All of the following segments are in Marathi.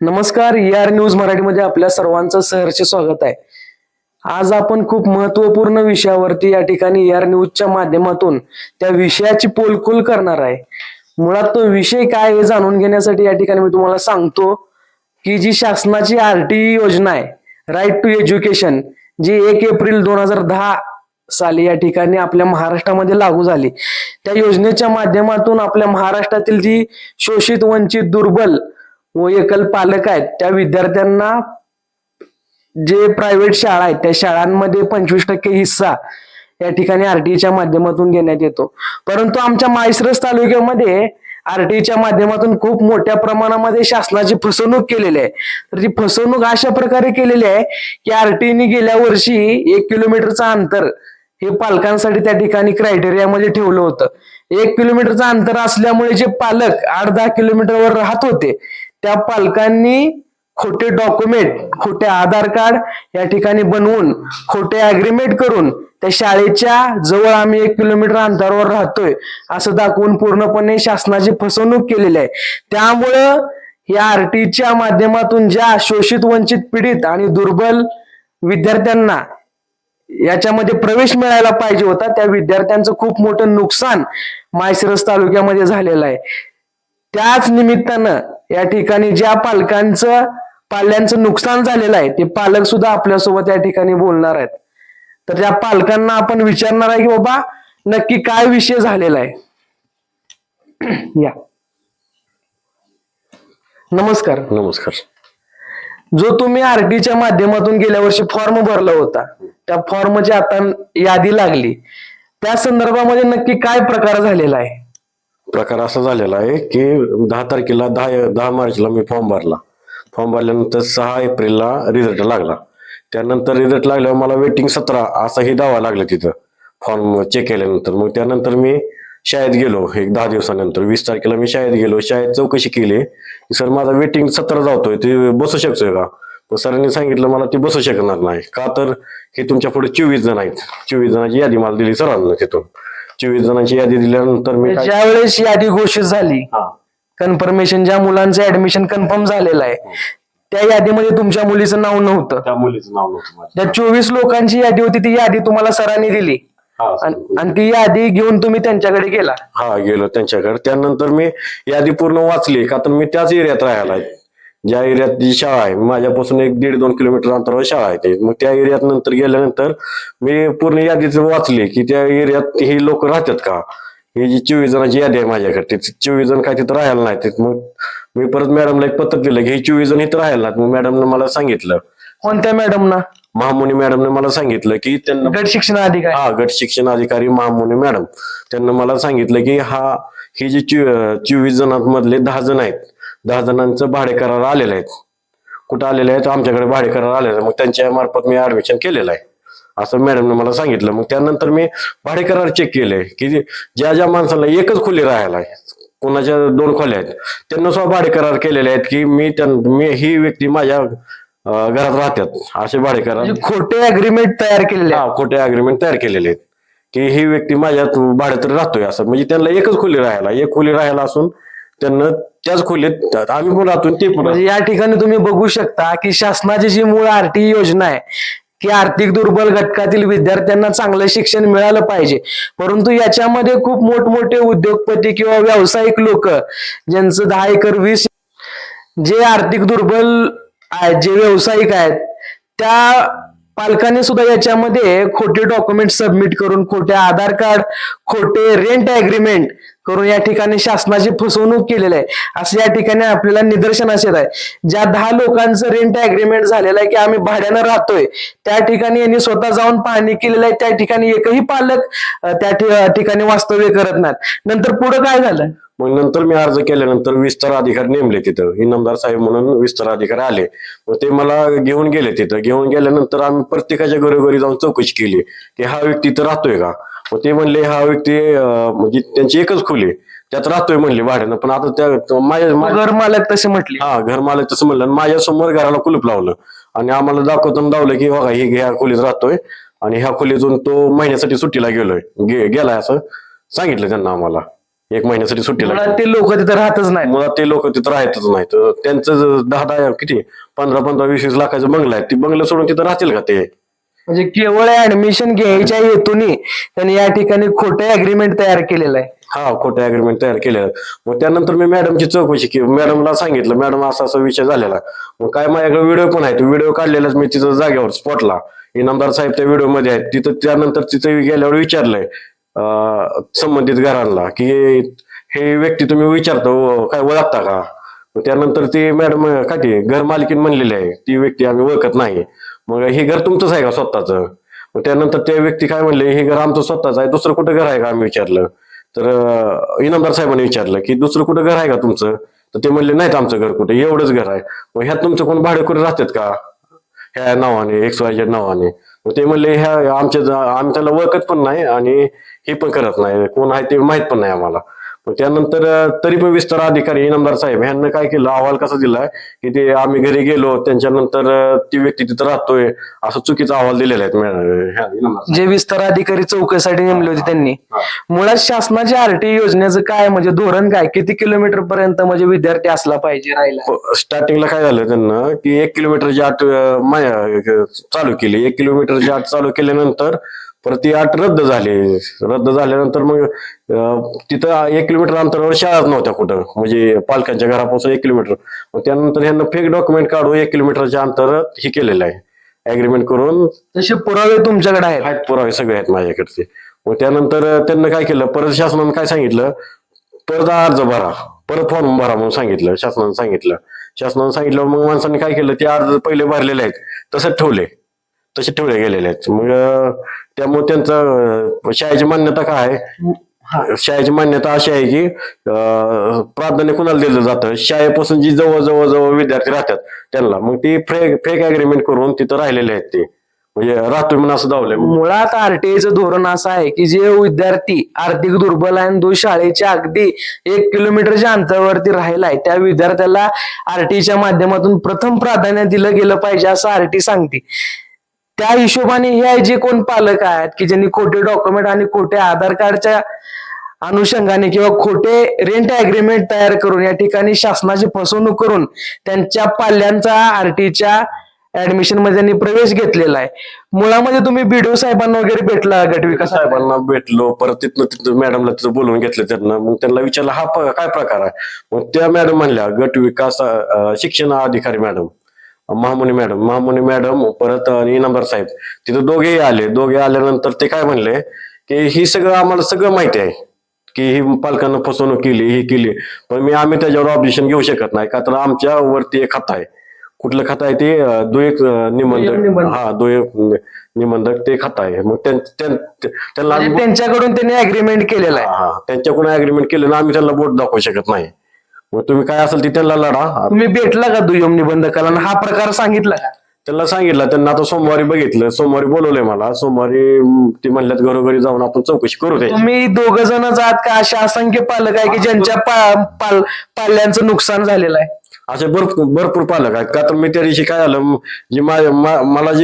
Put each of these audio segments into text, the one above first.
नमस्कार. न्यूज मराठीमध्ये आपल्या सर्वांचं सहर्ष स्वागत आहे. आज आपण खूप महत्वपूर्ण विषयावरती या ठिकाणी न्यूजच्या माध्यमातून त्या विषयाची पोलखोल करणार आहे. मुळात तो विषय काय हे जाणून घेण्यासाठी या ठिकाणी मी तुम्हाला सांगतो की जी शासनाची आरटीई योजना आहे, राईट टू एज्युकेशन, जी 1 एप्रिल 2010 साली या ठिकाणी आपल्या महाराष्ट्रामध्ये लागू झाली. त्या योजनेच्या माध्यमातून आपल्या महाराष्ट्रातील जी शोषित, वंचित, दुर्बल व एकल पालक आहेत त्या विद्यार्थ्यांना जे प्रायव्हेट शाळा आहेत त्या शाळांमध्ये 25% हिस्सा या ठिकाणी आरटीईच्या माध्यमातून घेण्यात येतो. परंतु आमच्या माळशिरस तालुक्यामध्ये आरटीईच्या माध्यमातून खूप मोठ्या प्रमाणामध्ये शासनाची फसवणूक केलेली आहे. तर ती फसवणूक अशा प्रकारे केलेली आहे की आरटीईने गेल्या वर्षी 1 किलोमीटरचं अंतर हे पालकांसाठी त्या ठिकाणी क्रायटेरियामध्ये ठेवलं होतं. 1 किलोमीटरचं अंतर असल्यामुळे जे पालक 8-10 किलोमीटरवर राहत होते त्या पालकांनी खोटे डॉक्युमेंट, खोटे आधार कार्ड या ठिकाणी बनवून, खोटे अग्रीमेंट करून त्या शाळेच्या जवळ आम्ही 1 किलोमीटर अंतरावर राहतोय असं दाखवून पूर्णपणे शासनाची फसवणूक केलेली आहे. त्यामुळं या आरटीईच्या माध्यमातून ज्या शोषित, वंचित, पीडित आणि दुर्बल विद्यार्थ्यांना याच्यामध्ये प्रवेश मिळायला पाहिजे होता त्या विद्यार्थ्यांचं खूप मोठं नुकसान माळशिरस तालुक्यामध्ये झालेलं आहे. त्याच निमित्तानं या ठिकाणी ज्या पाल्यांचं नुकसान झालेलं आहे ते पालक सुद्धा आपल्यासोबत या ठिकाणी बोलणार आहेत. तर त्या पालकांना आपण विचारणार आहे की बाबा नक्की काय विषय झालेला आहे. या नमस्कार. नमस्कार. जो तुम्ही आरटीच्या माध्यमातून गेल्या वर्षी फॉर्म भरला होता त्या फॉर्मची आता यादी लागली, त्या संदर्भामध्ये नक्की काय प्रकार झालेला आहे? प्रकार असा झालेला आहे की 10 तारखेला 10 मार्चला मी फॉर्म भरला. फॉर्म भरल्यानंतर 6 एप्रिलला रिझल्ट लागला. त्यानंतर रिझल्ट लागल्यावर मला वेटिंग 17 असाही दावा लागला तिथं फॉर्म चेक केल्यानंतर. मग त्यानंतर मी शाळेत गेलो. एक 10 दिवसानंतर 20 तारखेला मी शाळेत गेलो. शाळेत चौकशी केली की सर माझा वेटिंग 17 जातोय, ते बसू शकतोय का? तर सरांनी सांगितलं मला ते बसू शकणार नाही. का तर हे तुमच्या पुढे 24 जण आहेत. 24 जणांची यादी मला दिली सरांना. तिथून 24 जणांची यादी दिल्यानंतर मी ज्या वेळेस यादी घोषित झाली, कन्फर्मेशन, ज्या मुलांचं ऍडमिशन कन्फर्म झालेलं आहे त्या यादीमध्ये तुमच्या मुलीचं नाव नव्हतं. त्या मुलीचं नाव नव्हतं. त्या 24 लोकांची यादी होती, ती यादी तुम्हाला सरांनी दिली आणि ती यादी घेऊन तुम्ही त्यांच्याकडे गेला? हा, गेलो त्यांच्याकडे. त्यानंतर मी यादी पूर्ण वाचली. का तर मी त्याच एरियात राहायला आहे, ज्या एरियात जी शाळा आहे. माझ्यापासून 1-1.5-2 किलोमीटर अंतरावर शाळा आहे. मग त्या एरियात नंतर गेल्यानंतर मी पूर्ण यादीच वाचली की त्या एरियात ही लोक राहतात का. ही जी 24 जणांची यादी आहे माझ्याकडे, ते 24 जण काय तिथं राहायला नाहीत. मग मी परत मॅडमला एक पत्र दिलं की ही 24 जण इथं राहायला नाहीत. मग मॅडमने मला सांगितलं. कोणत्या मॅडमना? महामुनी मॅडमने मला सांगितलं की त्यांना गट शिक्षण अधिकारी. हा, गट शिक्षण अधिकारी महामुनी मॅडम. त्यांना मला सांगितलं की ही जी 24 जणांमधले 10 जण आहेत, 10 जणांचं भाडे करार आलेलं आहेत. कुठं आलेले आहेत? आमच्याकडे भाडे करार आलेलं आहे. मग त्यांच्या मार्फत मी ऍडमिशन केलेलं आहे असं मॅडमने मला सांगितलं. मग त्यानंतर मी भाडे करार चेक केले की ज्या ज्या माणसाला एकच खोली राहायला आहे, कोणाच्या 2 खोल्या आहेत, त्यांना सुद्धा भाडे करार केलेले आहेत की मी ही व्यक्ती माझ्या घरात राहतात असे भाडे करार. खोटे अग्रीमेंट तयार केलेले? खोटे अग्रीमेंट तयार केलेले आहेत की ही व्यक्ती माझ्यात भाड्यात राहतोय असं. म्हणजे त्यांना एकच खोली राहायला, एक खोली राहायला असून त्यांना त्याच खोलीत आम्ही पण राहतो ते पण. म्हणजे या ठिकाणी तुम्ही बघू शकता की शासनाची जी मूळ आरटीई योजना आहे की आर्थिक दुर्बल घटकातील विद्यार्थ्यांना चांगलं शिक्षण मिळालं पाहिजे, परंतु याच्यामध्ये खूप मोठमोठे उद्योगपती किंवा व्यावसायिक लोक ज्यांचं 10 एकर 20, जे आर्थिक दुर्बल आहेत, जे व्यावसायिक आहेत, त्या पालकांनी सुद्धा याच्यामध्ये खोटे डॉक्युमेंट सबमिट करून, खोटे आधार कार्ड, खोटे रेंट अग्रीमेंट करून या ठिकाणी शासनाची फसवणूक केलेली आहे असं या ठिकाणी आपल्याला निदर्शनास येत आहे. ज्या 10 लोकांचं रेंट अग्रीमेंट झालेलं आहे की आम्ही भाड्यानं राहतोय, त्या ठिकाणी यांनी स्वतः जाऊन पाहणी केलेलं आहे. त्या ठिकाणी एकही पालक त्या ठिकाणी वास्तव्य करत नाहीत. नंतर पुढे काय झालं? मग नंतर मी अर्ज केल्यानंतर विस्तार अधिकारी नेमले तिथं, इनामदार साहेब म्हणून विस्तार अधिकारी आले. मग ते मला घेऊन गेले. तिथं घेऊन गेल्यानंतर आम्ही प्रत्येकाच्या घरोघरी जाऊन चौकशी केली की हा व्यक्ती तर राहतोय का. मग ते म्हणले हा व्यक्ती म्हणजे त्यांची एकच खोली त्यात राहतोय म्हणले भाड्यानं. पण आता त्या माझ्या घर मालक तसे म्हटले. हा, घर मालक तसं म्हणलं. माझ्या समोर घराला कुलूप लावलं आणि आम्हाला दावलं की बघा ही ह्या खोलीत राहतोय आणि ह्या खोलीतून तो महिन्यासाठी सुट्टीला गेलाय असं सांगितलं त्यांना आम्हाला. 1 महिन्यासाठी सुट्टीला मुळात ते लोक तिथे राहतच नाही. मुळात ते लोक तिथं राहतच नाही. तर त्यांचं 10 किती 15 20 लाखाचं बंगला आहे, ती बंगला सोडून तिथं राहतील का ते? म्हणजे केवळ ऍडमिशन घ्यायच्या हेतूने त्यांनी या ठिकाणी खोटे अग्रीमेंट तयार केलेलं आहे. हा, खोटे अग्रीमेंट तयार केले. मग त्यानंतर मी मॅडमची चौकशी केली, मॅडमला सांगितलं मॅडम असा असा विषय झालेला. मग काय माझ्याकडे व्हिडिओ पण आहे, व्हिडिओ काढलेलाच मी तिथं जागेवर स्पॉटला. इनामदार साहेब त्या व्हिडिओ मध्ये आहेत तिथं. त्यानंतर तिथं गेल्यावर विचारलंय संबंधित घरांना की हे व्यक्ती तुम्ही विचारतो काय ओळखता का? मग त्यानंतर ती मॅडम काय ती घर मालकीन म्हणलेली आहे, ती व्यक्ती आम्ही ओळखत नाही. मग हे घर तुमचंच आहे का स्वतःच? मग त्यानंतर ते व्यक्ती काय म्हणले, हे घर आमचं स्वतःच आहे, दुसरं कुठं घर आहे का आम्ही विचारलं. तर इनामदार साहेबांनी विचारलं की दुसरं कुठं घर आहे का तुमचं? तर ते म्हणले नाहीत आमचं घर कुठे, एवढंच घर आहे. मग ह्यात तुमचं कोण भाडेकरू राहतात का ह्या नावाने, XYZ नावाने? मग ते म्हणले ह्या आम्ही त्याला ओळखत पण नाही आणि हे पण करत नाही, कोण आहे ते माहित पण नाही आम्हाला. मग त्यानंतर तरी पण विस्तार अधिकारी इनामदार साहेब ह्यांना काय केलं, अहवाल कसा दिलाय की ते आम्ही घरी गेलो त्यांच्यानंतर ती व्यक्ती तिथं राहतोय असं चुकीचा अहवाल दिलेला आहे. जे विस्तार अधिकारी चौकशीसाठी नेमले होते त्यांनी. मुळात शासनाच्या RTI योजनेचं काय म्हणजे धोरण काय, किती किलोमीटर पर्यंत म्हणजे विद्यार्थी असला पाहिजे राहिला? स्टार्टिंगला काय झालं त्यांना की 1 किलोमीटरची अट चालू केली. 1 किलोमीटरची अट चालू केल्यानंतर परत ती अट रद्द झाल्यानंतर मग तिथं 1 किलोमीटर अंतरावर शाळाच नव्हत्या कुठं, म्हणजे पालकांच्या घरापासून 1 किलोमीटर. मग त्यानंतर ह्यांना फेक डॉक्युमेंट काढून 1 किलोमीटरच्या अंतर हे केलेलं आहे, अग्रीमेंट करून. तसे पुरावे तुमच्याकडे आहेत? पुरावे सगळे आहेत माझ्याकडचे. मग त्यानंतर त्यांना काय केलं, परत शासनानं काय सांगितलं, परत अर्ज भरा, परत फॉर्म भरा म्हणून सांगितलं. शासनानं सांगितलं मग माणसांनी काय केलं, ते अर्ज पहिले भरलेले आहेत तसे ठेवले गेलेले आहेत. मग त्यामुळे त्यांचं शाळेची मान्यता काय आहे, शाळेची मान्यता अशी आहे की प्राधान्य कुणाला दिलं जातं, शाळेपासून जी जवळ विद्यार्थी राहतात त्यांना. मग ती फेक अग्रीमेंट करून तिथं राहिलेले आहेत, ते म्हणजे राहतोय म्हणून असं दावलंय. मुळात RTIचं धोरण असं आहे की जे विद्यार्थी आर्थिक दुर्बल आहे, तो शाळेच्या अगदी 1 किलोमीटरच्या अंतरावरती राहिलाय, त्या विद्यार्थ्याला RTIच्या माध्यमातून प्रथम प्राधान्य दिलं गेलं पाहिजे असं RTI सांगते. त्या हिशोबाने हे जे कोण पालक आहेत की ज्यांनी खोटे डॉक्युमेंट आणि खोटे आधार कार्डच्या अनुषंगाने किंवा खोटे रेंट अग्रीमेंट तयार करून या ठिकाणी शासनाची फसवणूक करून त्यांच्या पाल्यांचा RTIच्या ऍडमिशन मध्ये त्यांनी प्रवेश घेतलेला आहे. मुळामध्ये तुम्ही BDO साहेबांना वगैरे भेटला, गटविकास साहेबांना भेटलो, परत तिथं मॅडमला तिथं बोलवून घेतलं त्यांना. मग त्यांना विचारलं हा काय प्रकार आहे. मग त्या मॅडम म्हणल्या गट विकास शिक्षण अधिकारी मॅडम महामुनी मॅडम परत इनामदार साहेब तिथं दोघे आल्यानंतर ते काय म्हणले की ही सगळं आम्हाला सगळं माहिती आहे की ही पालकांना फसवणूक केली, ही केली, पण आम्ही त्याच्यावर ऑब्जेक्शन घेऊ शकत नाही, का तर आमच्या वरती एक खातं आहे. कुठलं खातं आहे ते दुय्यक निबंधक ते खातं आहे. मग त्यांना त्यांच्याकडून त्यांनी अग्रीमेंट केलेलं आहे. त्यांच्याकडून अग्रीमेंट केलेलं आम्ही त्यांना बोट दाखवू शकत नाही. मग तुम्ही काय असेल ती त्यांना लढा. तुम्ही भेटला का दुय्यम निबंधकाला, हा प्रकार सांगितला का? त्यांना सांगितलं. त्यांना आता सोमवारी बघितलं, सोमवारी बोलवलंय मला. सोमवारी ती म्हणल्यात घरोघरी जाऊन आपण चौकशी करू दे. तुम्ही 2 जणच आहात का अशा असंख्य पालक आहे की ज्यांच्या पाल्यांचं नुकसान झालेलं आहे? असे भरपूर पालक आहेत. का तर मी त्या दिवशी काय झालं,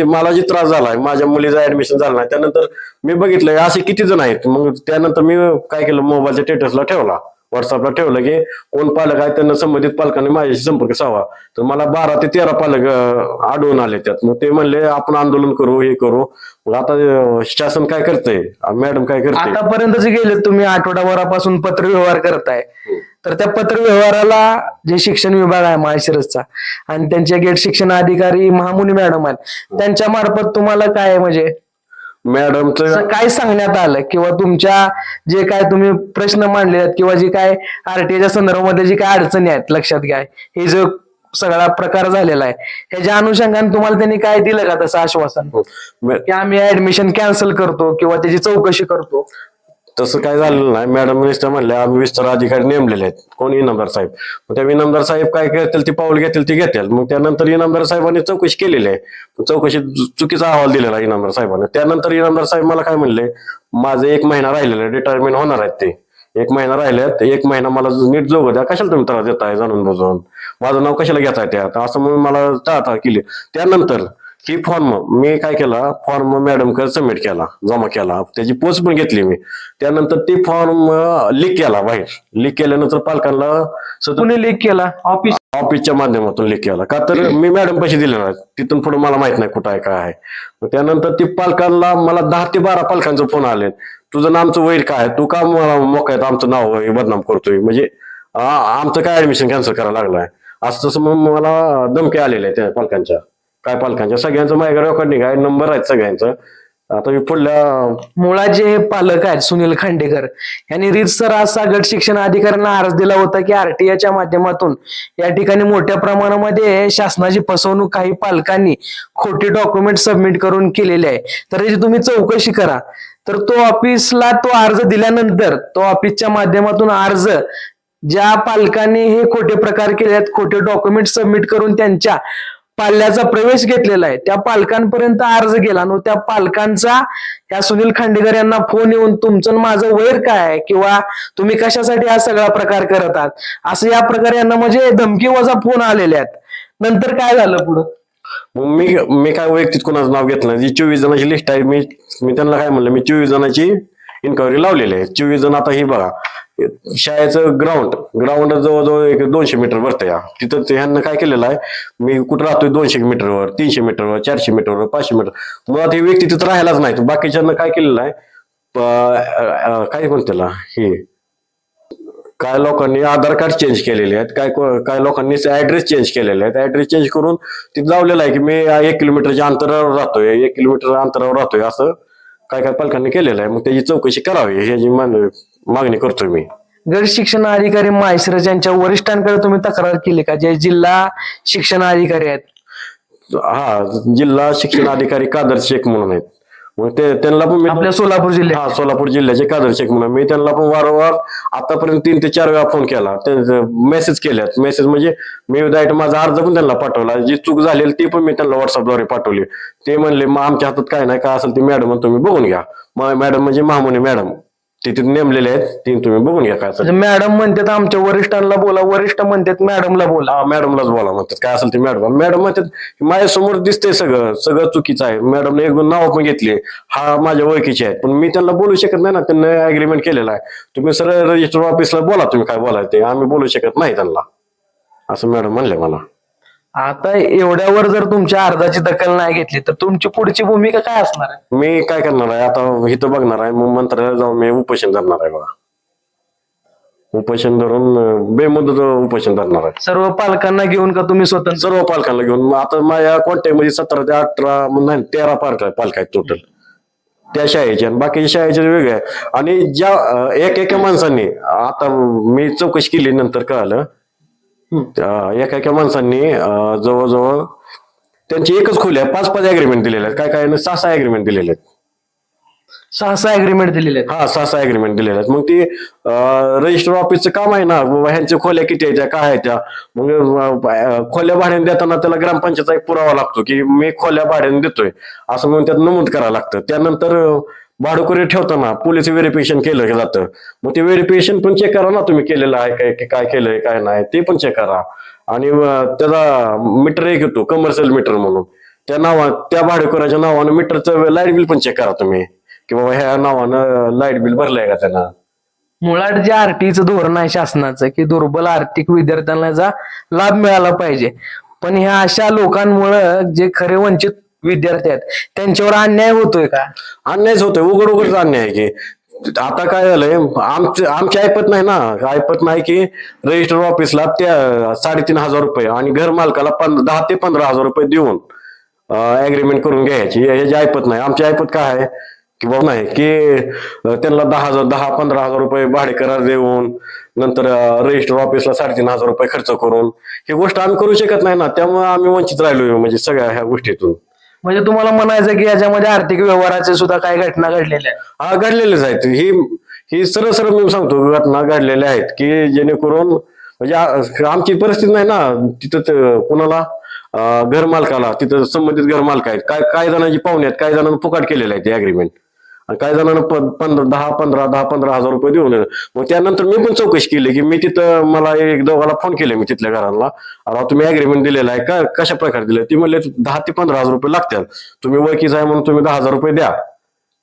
मला जी त्रास झालाय, माझ्या मुलीचा ऍडमिशन झाला नाही, त्यानंतर मी बघितलंय असे किती जण आहेत. मग त्यानंतर मी काय केलं, मोबाईलच्या स्टेटसला ठेवला, व्हॉट्सअपला ठेवलं की कोण पालक आहेत त्यांना संबंधित पालकांनी माझ्याशी संपर्क सावा. तर मला 12 ते 13 पालक आढळून आले त्यात. मग ते म्हणले आपण आंदोलन करू, हे करू. मग आता शासन काय करतंय, मॅडम काय करते, आतापर्यंत जे गेले तुम्ही आठवडाभरापासून पत्रव्यवहार करताय, तर त्या पत्रव्यवहाराला जे शिक्षण विभाग आहे माळशिरसचा आणि त्यांचे गेट शिक्षण अधिकारी महामुनी मॅडम आहेत, त्यांच्या मार्फत तुम्हाला काय म्हणजे मॅडमचं काय सांगण्यात आलं किंवा तुमच्या जे काय तुम्ही प्रश्न मांडले आहेत किंवा जे काय RTIच्या संदर्भामध्ये जे काय अडचणी आहेत लक्षात घ्या, हे जो सगळा प्रकार झालेला आहे ह्याच्या अनुषंगाने तुम्हाला त्यांनी काय दिलं का तसं आश्वासन की आम्ही ऍडमिशन कॅन्सल करतो किंवा त्याची चौकशी करतो? तसं काय झालेलं नाही. मॅडम नुसतं म्हणल्या आम्ही विस्तार अधिकारी नेमलेले आहेत, कोण इनामदार साहेब. मग त्या इनामदार साहेब काय करतील ती पाऊल घेतील ती घेतील. मग त्यानंतर इनामदार साहेबांनी चौकशी केलेली आहे, चौकशी चुकीचा अहवाल दिलेला आहे इनामदार साहेबांना. त्यानंतर इनामदार साहेब मला काय म्हणले, माझं 1 महिना राहिलेलं आहे, रिटायरमेंट होणार आहेत ते 1 महिना राहिल्यात, 1 महिना मला नीट जोग द्या, कशाला तुम्ही त्रास देताय जाणून बुजून, माझं नाव कशाला घेताय त्यात, असं म्हणून मला टाळाटाळ केली. त्यानंतर ही फॉर्म मी काय केला, फॉर्म मॅडमकडे सबमिट केला, जमा केला, त्याची पोच पण घेतली मी. त्यानंतर ती फॉर्म लीक केला बाहेर. लीक केल्यानंतर पालकांना कुणी लीक केला? ऑफिस? ऑफिसच्या माध्यमातून लीक केला. का तर मी मॅडम पैसे दिले नाही, तिथून पुढे मला माहित नाही कुठं आहे काय आहे. मग त्यानंतर ती पालकांना मला 10 ते 12 पालकांचं फोन आले, तुझं नामचं वैर काय, तू का मोकायत आमचं नाव बदनाम करतोय, म्हणजे आमचं काय ऍडमिशन कॅन्सल करायला लागलाय असं तसं. मग मला धमकी आलेल्या त्या पालकांच्या, काय पालकांच्या सगळ्यांचं माझ्याकडे रेकॉर्डिंग आहे, नंबर आहेत सगळ्यांचं. आता मी पुढल्या मुळात जे हे पालक आहेत सुनील खांडेकर यांनी रीतसर असा गट शिक्षण अधिकाऱ्यांना अर्ज दिला होता की आरटीआयच्या माध्यमातून या ठिकाणी मोठ्या प्रमाणामध्ये शासनाची फसवणूक काही पालकांनी खोटे डॉक्युमेंट सबमिट करून केलेले आहे. तर याची तुम्ही चौकशी करा. तर तो ऑफिसला तो अर्ज दिल्यानंतर तो ऑफिसच्या माध्यमातून अर्ज ज्या पालकांनी हे खोटे प्रकार केले आहेत, खोटे डॉक्युमेंट सबमिट करून त्यांच्या पाल्याचा प्रवेश घेतलेला आहे, त्या पालकांपर्यंत अर्ज गेला आणि त्या पालकांचा या सुनील खांडेकर यांना फोन येऊन तुमचं आणि माझं वैर काय आहे किंवा तुम्ही कशासाठी हा सगळा प्रकार करत आहात असं या प्रकारे यांना म्हणजे धमकी वजा फोन आलेले आहेत. नंतर काय झालं पुढं? मग मी काय वैयक्तिक कोणाचं नाव घेतलं नाही. जी 24 जणांची लिस्ट आहे, मी त्यांना काय म्हणलं, मी 24 जणांची इन्क्वायरी लावलेली आहे. 24 जण. आता ही बघा, शाळेचं ग्राउंड जवळजवळ 200 मीटर भरतं या तिथं. ह्यांना काय केलेलं आहे, मी कुठं राहतोय 200 मीटरवर, 300 मीटरवर, 400 मीटरवर, 500 मीटर. मुळात हे व्यक्ती तिथं राहायलाच नाही. बाकीच्यांना काय केलेलं आहे, काय म्हणते त्याला, हे काय लोकांनी आधार कार्ड चेंज केलेले आहेत, काय लोकांनी ऍड्रेस चेंज केलेले आहेत. ऍड्रेस चेंज करून तिथं लावलेलं आहे की मी 1 किलोमीटरच्या अंतरावर राहतोय, 1 किलोमीटर अंतरावर राहतोय, असं काय पालकांनी केलेलं आहे. मग त्याची चौकशी करावी ह्याची मागणी करतोय मी. गट शिक्षण अधिकारी माहेश्वरज यांच्या वरिष्ठांकडे तुम्ही तक्रार केली का, जे जिल्हा शिक्षण अधिकारी आहेत? हा, जिल्हा शिक्षण अधिकारी कादर शेख म्हणून आहेत. मग त्यांना पण मी आपल्या सोलापूर जिल्ह्यात? हा, सोलापूर जिल्ह्याचे कादर शेख म्हणून. मी त्यांना पण वारंवार आतापर्यंत 3 ते 4 वेळा फोन केला, मेसेज केल्यात. मेसेज म्हणजे मी डायरेक्ट माझा अर्ज पण त्यांना पाठवला, जी चूक झालेली ती पण मी त्यांना व्हॉट्सअपद्वारे पाठवली. ते म्हणले मग आमच्या हातात काय नाही, काय असेल ते मॅडम तुम्ही बघून घ्या. मॅडम म्हणजे महामुनी मॅडम तिथे नेमलेले आहेत, ते तुम्ही बघून घ्या काय असेल. मॅडम म्हणतात आमच्या वरिष्ठांना बोला, वरिष्ठ म्हणतात मॅडमला बोला. हा, मॅडमलाच बोला म्हणतात, काय असेल ते मॅडम म्हणतात माझ्यासमोर दिसतंय सगळं चुकीचं आहे. मॅडमने 1-2 नावं पण घेतली, हा माझ्या ओळखीचे आहेत, पण मी त्यांना बोलू शकत नाही ना. त्यांना अग्रीमेंट केलेला आहे, तुम्ही सरळ रजिस्टर ऑफिसला बोला, तुम्ही काय बोलायचं ते, आम्ही बोलू शकत नाही त्यांना, असं मॅडम म्हणले मला. आता एवढ्यावर जर तुमच्या अर्जाची दखल नाही घेतली तर तुमची पुढची भूमिका काय असणार आहे? मी काय करणार आहे आता, इथं बघणार आहे, मग मंत्रालयात जाऊन मी उपोषण धरणार आहे बघा. उपोषण धरून बेमुदत उपोषण धरणार आहे. सर्व पालकांना घेऊन का तुम्ही स्वतंत्र? सर्व पालकांना घेऊन. आता माझ्या कॉन्टॅक्ट मध्ये 17 ते 18 नाही 13 पालक आहेत टोटल त्या शाळेचे, आणि बाकीच्या शाळेचे वेगळे आहे. आणि ज्या एका माणसांनी, आता मी चौकशी केली नंतर कळालं, एका माणसांनी जवळजवळ त्यांची एकच खोली आहे, 5-5 अग्रीमेंट दिलेले आहेत, काय 6 अग्रीमेंट दिलेले आहेत. 6 अग्रीमेंट दिलेले आहेत? हा, 6 अग्रीमेंट दिलेले आहेत. मग ती रजिस्टर ऑफिसचं काम आहे ना, ह्यांच्या खोल्या किती आहेत, त्या काय आहेत त्या. मग खोल्या भाड्याने देताना त्याला ग्रामपंचायतचा एक पुरावा लागतो की मी खोल्या भाड्याने देतोय असं म्हणून त्यात नमूद करावं लागतं. त्यानंतर भाडुकरी ठेवताना पोलीस व्हेरिफिकेशन केलं जातं. मग ते व्हेरिफिकेशन पण चेक करा ना, तुम्ही केलेलं आहे काय केलंय काय नाही ते पण चेक करा. आणि त्याचा मीटर एक येतो कमर्शियल मीटर म्हणून, त्या भाडेकराच्या नावानं मीटरचं लाईट बिल पण चेक करा तुम्ही, की बाबा ह्या नावानं लाईट बिल भरलंय का त्यांना. मुळात जे आरटीचं धोरण आहे शासनाचं की दुर्बल आर्थिक विद्यार्थ्यांना याचा लाभ मिळाला पाहिजे, पण ह्या अशा लोकांमुळं जे खरे वंचित विद्यार्थी आहेत त्यांच्यावर अन्याय होतोय का? अन्यायच होतोय, उघडच अन्याय आहे की. आता काय झालंय, आमची ऐपत नाही ना, ऐपत नाही की रजिस्टर ऑफिसला त्या 3,500 रुपये आणि घर मालकाला 10 ते 15,000 रुपये देऊन अग्रीमेंट करून घ्यायची, ह्याची ऐपत नाही. आमची ऐपत काय आहे की बाबा नाही की त्यांना 10,000-15,000 रुपये भाडे करार देऊन नंतर रजिस्टर ऑफिसला 3,500 रुपये खर्च करून ही गोष्ट आम्ही करू शकत नाही ना. त्यामुळे आम्ही वंचित राहिलो म्हणजे सगळ्या ह्या गोष्टीतून. म्हणजे तुम्हाला म्हणायचं की याच्यामध्ये आर्थिक व्यवहाराचे सुद्धा काही घटना घडलेल्या आहेत? हा, घडलेलेच आहेत. ही सरळ मी सांगतो घटना घडलेल्या आहेत की जेणेकरून म्हणजे आमची परिस्थिती नाही ना तिथं कुणाला घर मालकाला, तिथं संबंधित घर मालक आहेत, काय जणांची पाहुणे आहेत, काही जणांना फुकाट केलेले आहेत ते अग्रीमेंट. आणि काही जणांना 10-15 हजार रुपये देऊन येतात. मग त्यानंतर मी पण चौकशी केली की मी तिथं मला एक दोघाला फोन केले मी तिथल्या घराला, अरे तुम्ही अग्रीमेंट दिलेला आहे का, कशा प्रकारे दिलं? ती म्हणले 10 ते 15 हजार रुपये लागतात, तुम्ही ओळखीच आहे म्हणून तुम्ही 10,000 रुपये द्या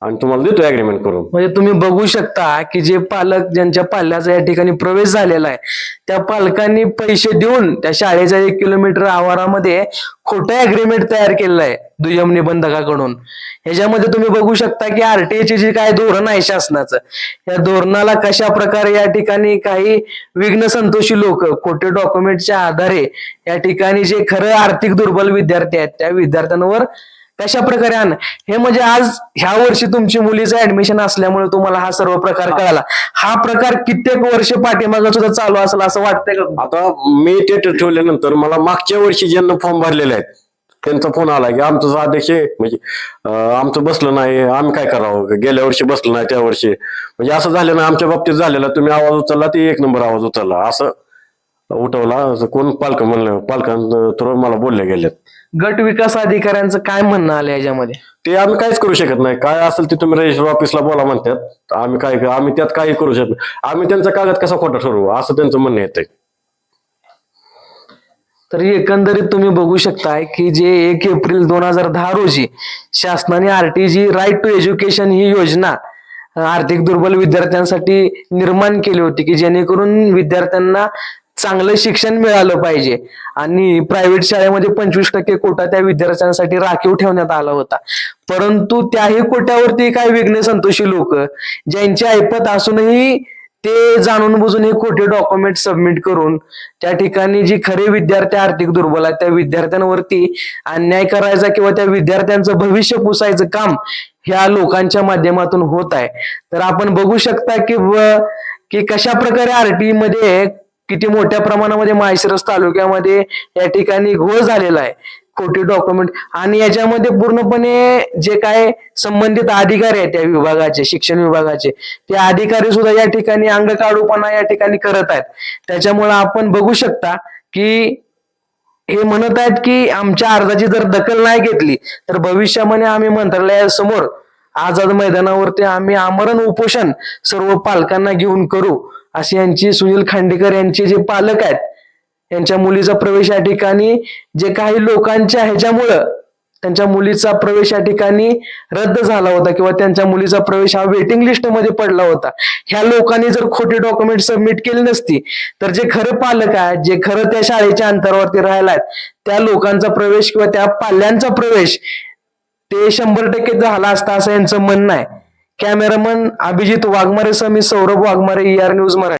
आणि तुम्हाला देतो अग्रीमेंट करून. म्हणजे तुम्ही बघू शकता की जे पालक ज्यांच्या पाल्याचा या ठिकाणी प्रवेश झालेला आहे त्या पालकांनी पैसे देऊन त्या शाळेच्या 1 किलोमीटर आवारामध्ये खोटं अग्रीमेंट तयार केलेलं आहे दुय्यम निबंधकाकडून. ह्याच्यामध्ये तुम्ही बघू शकता की आरटीआयचे जे काय धोरण आहे शासनाचं, या धोरणाला कशा प्रकारे या ठिकाणी काही विघ्न संतोषी लोक खोटे डॉक्युमेंटच्या आधारे या ठिकाणी जे खरं आर्थिक दुर्बल विद्यार्थी आहेत त्या विद्यार्थ्यांवर कशा प्रकारे हे म्हणजे आज ह्या वर्षी तुमची मुलीचं ऍडमिशन असल्यामुळे तुम्हाला हा सर्व प्रकार कळाला. हा प्रकार कित्येक वर्ष पाठीमागं सुद्धा चालू असेल असं वाटतंय का? आता मी ते ठेवल्यानंतर मला मागच्या वर्षी ज्यांना फॉर्म भरलेले आहेत त्यांचा फोन आला की आमचं अध्यक्ष म्हणजे आमचं बसलं नाही, आम्ही काय करावं, गेल्या वर्षी बसलं नाही त्या वर्षी, म्हणजे असं झालं ना आमच्या बाबतीत झालेलं, तुम्ही आवाज उचलला ते 1 नंबर आवाज उचलला असं उठवला. कोण पालक म्हणलं, पालकांना मला बोलले गेलेत. गट विकास अधिकाऱ्यांचं काय म्हणणं आलं याच्यामध्ये? ते आम्ही काहीच करू शकत नाही, काय असेल ते तुम्ही रजिस्टर ऑफिसला बोला म्हणतात, आम्ही त्यात काही करू शकत नाही, आम्ही त्यांचा कागद कसा खोटा ठरवू असं त्यांचं म्हणणं येतंय. तर एकंदरीत तुम्ही बघू शकताय की जे 1 एप्रिल 2010 रोजी शासनाने आरटीजी राईट टू एज्युकेशन ही योजना आर्थिक दुर्बल विद्यार्थ्यांसाठी निर्माण केली होती की जेणेकरून विद्यार्थ्यांना चांगलं शिक्षण मिळालं पाहिजे आणि प्रायव्हेट शाळेमध्ये 25% कोटा त्या विद्यार्थ्यांसाठी राखीव ठेवण्यात आला होता. परंतु त्याही कोट्यावरती काही विघ्न संतोषी लोक ज्यांची ऐपत असूनही ते जाणून बुजून हे खोटे डॉक्युमेंट सबमिट करून त्या ठिकाणी जी खरे विद्यार्थी आर्थिक दुर्बल आहेत त्या विद्यार्थ्यांवरती अन्याय करायचा किंवा त्या विद्यार्थ्यांचं भविष्य पुसायचं काम ह्या लोकांच्या माध्यमातून होत आहे. तर आपण बघू शकता की कशा प्रकारे आरटी मध्ये किती मोठ्या प्रमाणामध्ये माळशिरस तालुक्यामध्ये या ठिकाणी घोळ झालेला आहे खोटे डॉक्युमेंट, आणि याच्यामध्ये पूर्णपणे जे काय संबंधित अधिकारी आहेत त्या विभागाचे, शिक्षण विभागाचे, ते अधिकारी सुद्धा या ठिकाणी अंगकाढूपणा या ठिकाणी करत आहेत. त्याच्यामुळे आपण बघू शकता की हे म्हणत आहेत की आमच्या अर्जाची जर दखल नाही घेतली तर भविष्यामध्ये आम्ही मंत्रालयासमोर आझाद मैदानावरती आम्ही आमरण उपोषण सर्व पालकांना घेऊन करू, अशी यांची सुनील खांडेकर यांचे जे पालक आहेत यांच्या मुलीचा प्रवेश या ठिकाणी जे काही लोकांच्या ह्याच्यामुळं त्यांच्या मुलीचा प्रवेश या ठिकाणी रद्द झाला होता किंवा त्यांच्या मुलीचा प्रवेश हा वेटिंग लिस्ट मध्ये पडला होता. ह्या लोकांनी जर खोटे डॉक्युमेंट सबमिट केली नसती तर जे खरं पालक आहेत, जे खरं त्या शाळेच्या अंतरावरती राहिला आहेत त्या लोकांचा प्रवेश किंवा त्या पाल्यांचा प्रवेश ते 100% झाला असता असं यांचं म्हणणं आहे. कॅमेरामन अभिजित वाघमारे सह मी सौरभ वाघमारे, ER न्यूज मराठी.